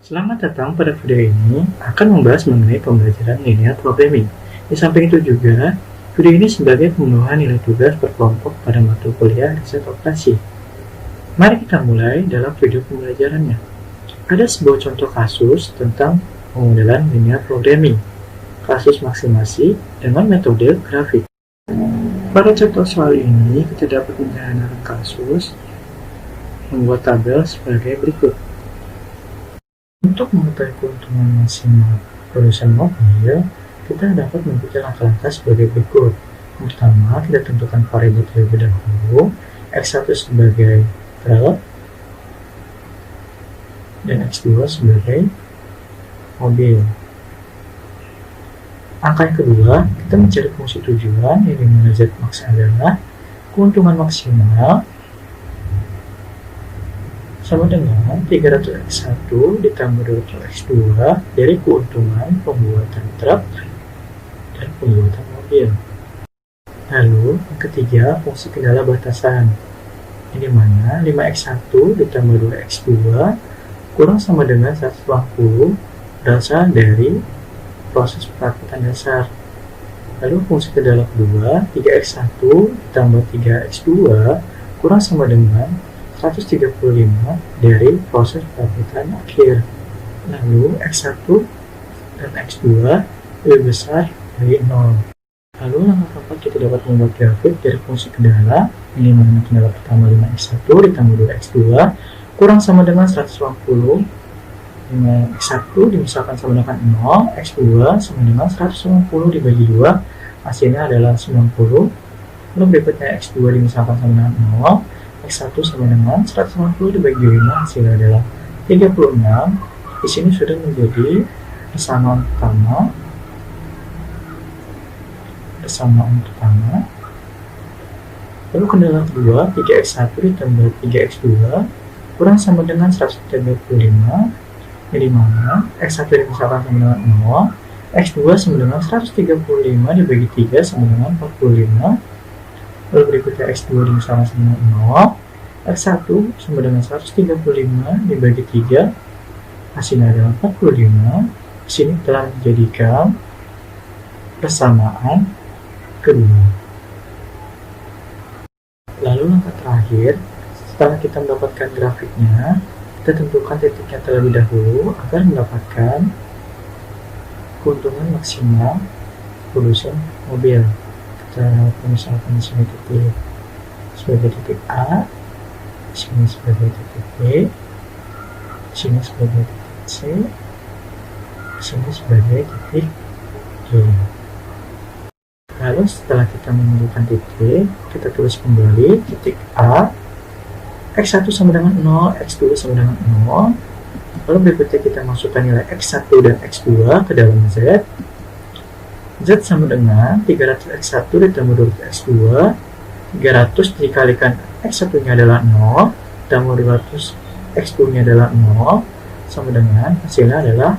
Selamat datang pada video ini akan membahas mengenai pembelajaran linear programming. Di samping itu juga, video ini sebagai pemenuhan nilai tugas berkelompok pada mata kuliah riset operasi. Mari kita mulai dalam video pembelajarannya. Ada sebuah contoh kasus tentang pemodelan linear programming, kasus maksimasi dengan metode grafik. Pada contoh soal ini, kita dapat menyederhanakan kasus membuat tabel sebagai berikut. Untuk mengetahui keuntungan maksimal produsen mobil, kita dapat mengikuti langkah-langkah sebagai berikut. Yang pertama, kita tentukan variabel terlebih dahulu, X1 sebagai truk dan X2 sebagai mobil. Angka yang kedua, kita mencari fungsi tujuan, yang dimana Z max adalah keuntungan maksimal sama dengan 300x1 ditambah 200x2 dari keuntungan pembuatan truk dan pembuatan mobil. Lalu, yang ketiga, fungsi kendala batasan, yang dimana 5x1 ditambah 2x2 kurang sama dengan 180 berasal dari proses perakitan dasar. Lalu, fungsi kendala kedua, 3x1 ditambah 3x2 kurang sama dengan 135 dari proses perakitan akhir. Lalu X1 dan X2 lebih besar dari 0. Lalu langkah keempat, kita dapat membuat grafik dari fungsi kendala, yang dimana kendala pertama 5x1 ditambah 2x2 kurang sama dengan 180. 5x1 dimisalkan sama dengan 0, x2 sama dengan 190 dibagi 2, hasilnya adalah 90. Lalu berikutnya x2 dimisalkan sama dengan 0, X1 sama dengan 150 dibagi 5, hasilnya adalah 36. Di sini sudah menjadi persamaan pertama. Lalu kendala kedua, 3x1 ditambah 3x2 kurang sama dengan 135, yang dimana x1 dimisalkan sama dengan 0, x2 sama dengan 135 dibagi 3 sama dengan 45. Lalu berikutnya X2 dimisalkan sama 0, X1 sama dengan 135 dibagi 3, hasilnya adalah 45. Di sini telah dijadikan persamaan kedua. Lalu langkah terakhir, setelah kita mendapatkan grafiknya, kita tentukan titiknya terlebih dahulu agar mendapatkan keuntungan maksimal produsen mobil. Kita misalkan di sini titik sebagai titik A, di sini sebagai titik B, di sini sebagai titik C, di sini sebagai titik G. Lalu setelah kita menentukan titik, kita tulis kembali titik A, X1 sama dengan 0, X2 sama dengan 0. Lalu berikutnya kita masukkan nilai X1 dan X2 ke dalam Z. Z sama dengan 300x1 ditambah 200x2, 300 dikalikan x1 nya adalah 0 ditambah 200x2 nya adalah 0 sama dengan hasilnya adalah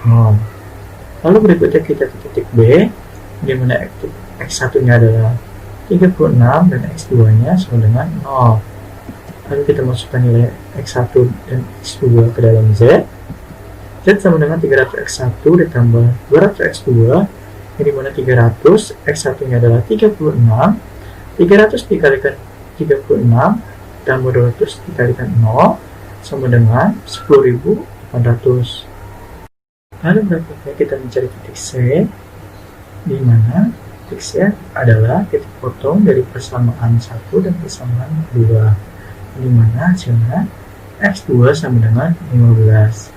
0. Lalu berikutnya kita ke titik B, di mana x1 nya adalah 36 dan x2 nya sama dengan 0. Lalu kita masukkan nilai x1 dan x2 ke dalam Z. Z sama dengan 300x1 ditambah 200x2, yang dimana 300, X1 nya adalah 36, 300 dikalikan 36 tambah 200 dikalikan 0 sama dengan 10.800. Lalu berikutnya kita mencari titik C, di mana titik C adalah titik potong dari persamaan 1 dan persamaan 2, di mana hasilnya X2 sama dengan 15.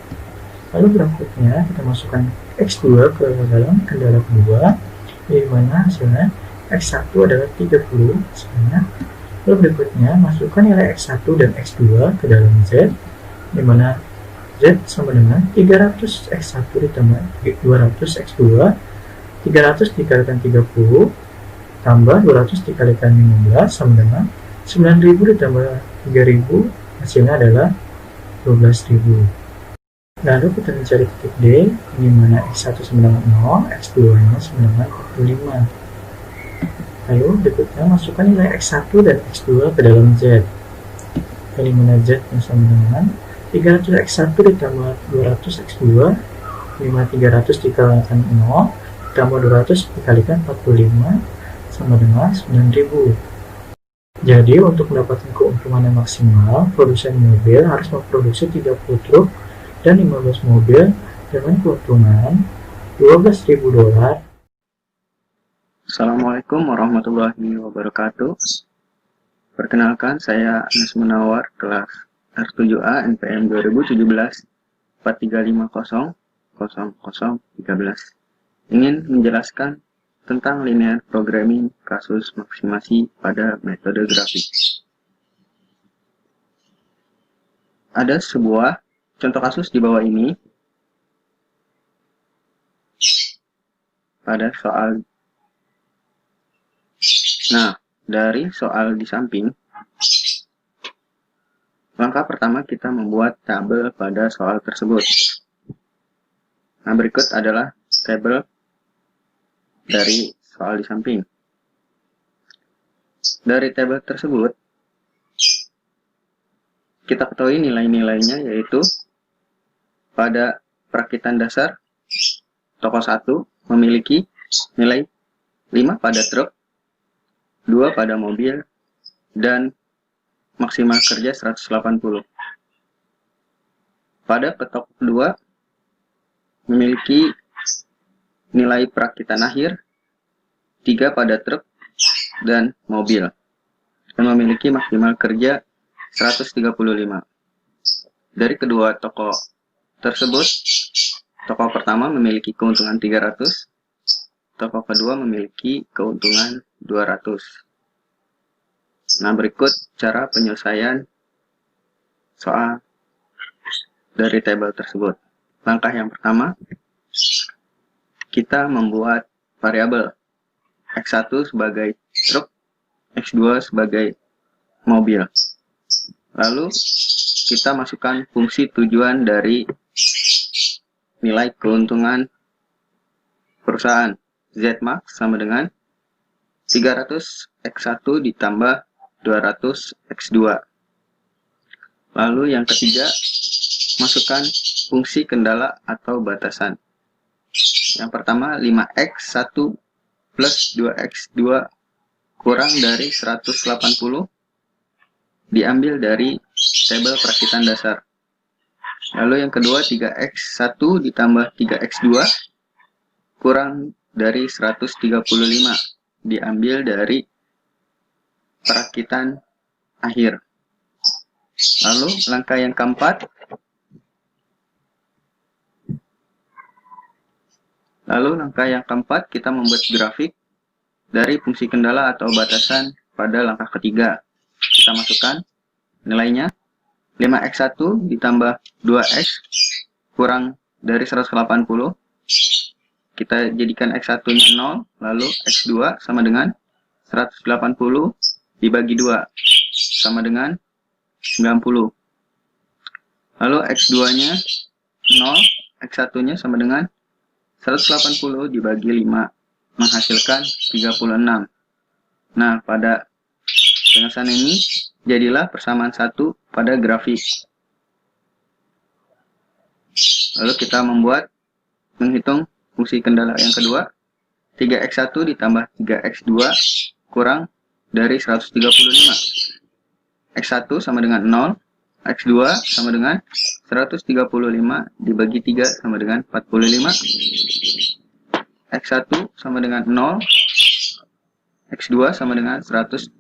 Lalu berikutnya kita masukkan X2 ke dalam kendala kedua, di mana hasilnya X1 adalah 30 misalnya. Lalu berikutnya masukkan nilai X1 dan X2 ke dalam Z, di mana Z sama dengan 300 X1 ditambah 200 X2, 300 dikalikan 30 tambah 200 dikalikan 15 sama dengan 9.000 ditambah 3.000, hasilnya adalah 12.000. Lalu kita mencari titik D, di mana X1 sama dengan 0, X2 nya sama dengan 45. Lalu berikutnya masukkan nilai X1 dan X2 ke dalam Z, di mana Z sama dengan 300x1 ditambah 200x2, 300 dikalikan 0, ditambah 200 dikalikan 45, sama dengan 9000. Jadi, untuk mendapatkan keuntungan yang maksimal, produsen mobil harus memproduksi 30 truk dan 15 mobil dengan keuntungan $12.000. Assalamualaikum warahmatullahi wabarakatuh. Perkenalkan, saya Anas Munawar, kelas R7A NPM 2017 435000013. Ingin menjelaskan tentang linear programming kasus maksimasi pada metode grafik. Ada sebuah contoh kasus di bawah ini pada soal. Nah, dari soal di samping, langkah pertama kita membuat tabel pada soal tersebut. Nah, berikut adalah tabel dari soal di samping. Dari tabel tersebut, kita ketahui nilai-nilainya, yaitu pada perakitan dasar, toko 1 memiliki nilai 5 pada truk, 2 pada mobil, dan maksimal kerja 180. Pada petok 2 memiliki nilai perakitan akhir 3 pada truk dan mobil, dan memiliki maksimal kerja 135. Dari kedua toko tersebut, toko pertama memiliki keuntungan 300, toko kedua memiliki keuntungan 200. Nah, berikut cara penyelesaian soal dari tabel tersebut. Langkah yang pertama, kita membuat variabel X1 sebagai truk, X2 sebagai mobil. Lalu kita masukkan fungsi tujuan dari nilai keuntungan perusahaan. Zmax sama dengan 300x1 ditambah 200x2. Lalu yang ketiga, masukkan fungsi kendala atau batasan. Yang pertama, 5x1 plus 2x2 kurang dari 180 diambil dari tabel perakitan dasar. Lalu yang kedua, 3x1 ditambah 3x2 kurang dari 135 diambil dari perakitan akhir. Lalu langkah yang keempat, kita membuat grafik dari fungsi kendala atau batasan pada langkah ketiga. Kita masukkan nilainya, 5x1 ditambah 2x kurang dari 180. Kita jadikan x1-nya 0, lalu x2 sama dengan 180 dibagi 2, sama dengan 90. Lalu x2-nya 0, x1-nya sama dengan 180 dibagi 5, menghasilkan 36. Nah, pada penyelesaian ini, jadilah persamaan 1 pada grafik. Lalu kita menghitung fungsi kendala yang kedua, 3x1 ditambah 3x2 kurang dari 135. x1 sama dengan 0, x2 sama dengan 135 dibagi 3 sama dengan 45. x1 sama dengan 0, x2 sama dengan 135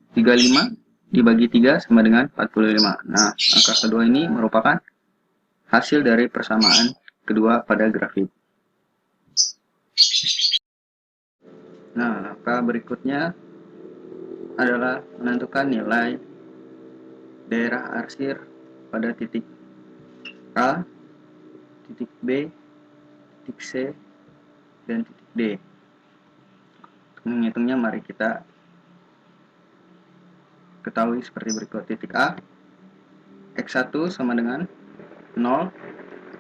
dibagi 3 sama dengan 45. Nah, angka kedua ini merupakan hasil dari persamaan kedua pada grafik. Nah, langkah berikutnya adalah menentukan nilai daerah arsir pada titik A, titik B, titik C, dan titik D. Untuk menghitungnya, mari kita ketahui seperti berikut. Titik A, X1 sama dengan 0,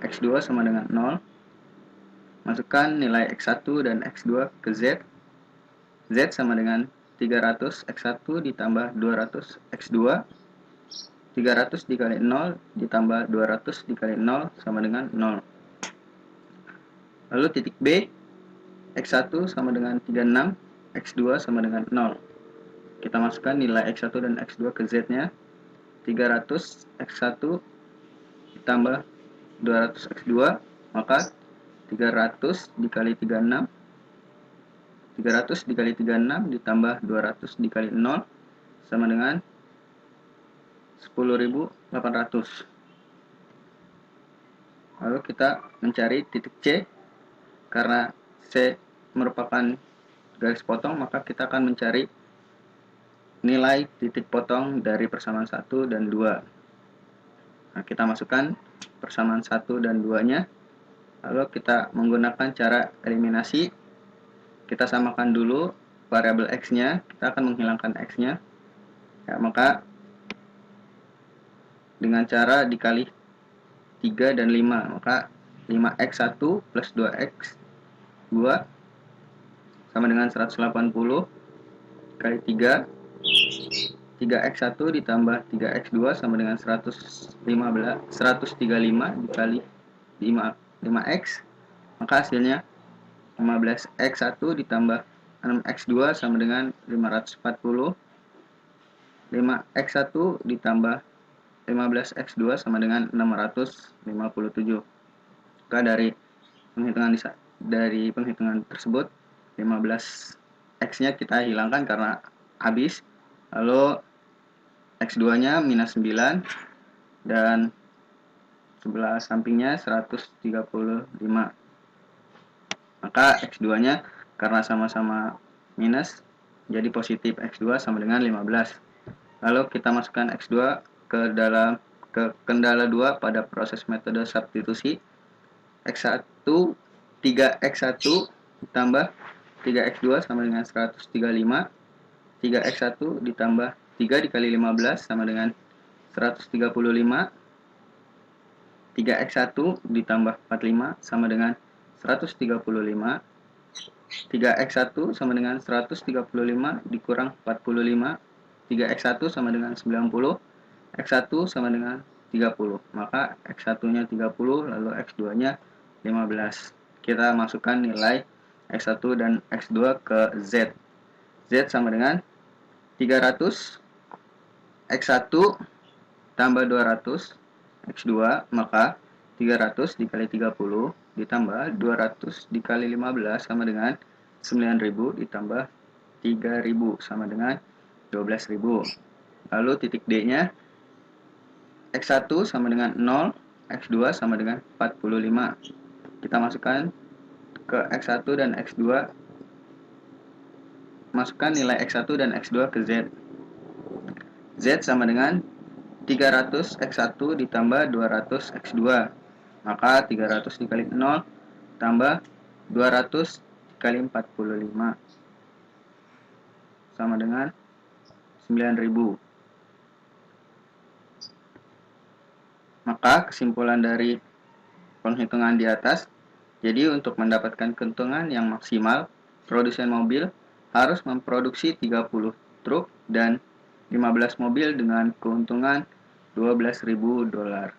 X2 sama dengan 0. Masukkan nilai X1 dan X2 ke Z. Z sama dengan 300 X1 ditambah 200 X2. 300 dikali 0 ditambah 200 dikali 0 sama dengan 0. Lalu titik B, X1 sama dengan 36, X2 sama dengan 0. Kita masukkan nilai X1 dan X2 ke Z-nya. 300 X1 ditambah 200 X2, maka 300 dikali 36, 300 dikali 36 ditambah 200 dikali 0 sama dengan 10.800. Lalu kita mencari titik C. Karena C merupakan garis potong, maka kita akan mencari nilai titik potong dari persamaan 1 dan 2. Nah, kita masukkan persamaan 1 dan 2-nya. Lalu kita menggunakan cara eliminasi. Kita samakan dulu variabel X-nya. Kita akan menghilangkan X-nya. Ya, maka dengan cara dikali 3 dan 5, maka 5x1 plus 2x2 sama dengan 180 kali 3. 3x1 ditambah 3x2 sama dengan 135 dikali 5x, maka hasilnya 15x1 ditambah 6x2 sama dengan 540. 5x1 ditambah 15x2 sama dengan 657. Maka dari penghitungan tersebut 15x-nya kita hilangkan karena habis. Lalu x2-nya minus 9 dan sebelah sampingnya 135. Maka x2-nya karena sama-sama minus jadi positif, x2 sama dengan 15. Lalu kita masukkan x2 ke kendala 2 pada proses metode substitusi. X1 3x1 ditambah 3x2 sama dengan 135. 3x1 ditambah 3 dikali 15 sama dengan 135. 3x1 ditambah 45 sama dengan 135. 3x1 sama dengan 135 dikurang 45. 3x1 sama dengan 90. X1 sama dengan 30. Maka X1-nya 30, lalu X2-nya 15. Kita masukkan nilai X1 dan X2 ke Z. Z sama dengan 300 X1 tambah 200 X2, maka 300 dikali 30 ditambah 200 dikali 15 sama dengan 9.000 ditambah 3.000 sama dengan 12.000. Lalu titik D-nya X1 sama dengan 0, X2 sama dengan 45. Kita masukkan ke X1 dan X2. Masukkan nilai X1 dan X2 ke Z. Z sama dengan 300 X1 ditambah 200 X2. Maka 300 dikali 0 tambah 200 dikali 45 sama dengan 9.000. Maka kesimpulan dari penghitungan di atas, jadi untuk mendapatkan keuntungan yang maksimal, produsen mobil harus memproduksi 30 truk dan 15 mobil dengan keuntungan $12.000.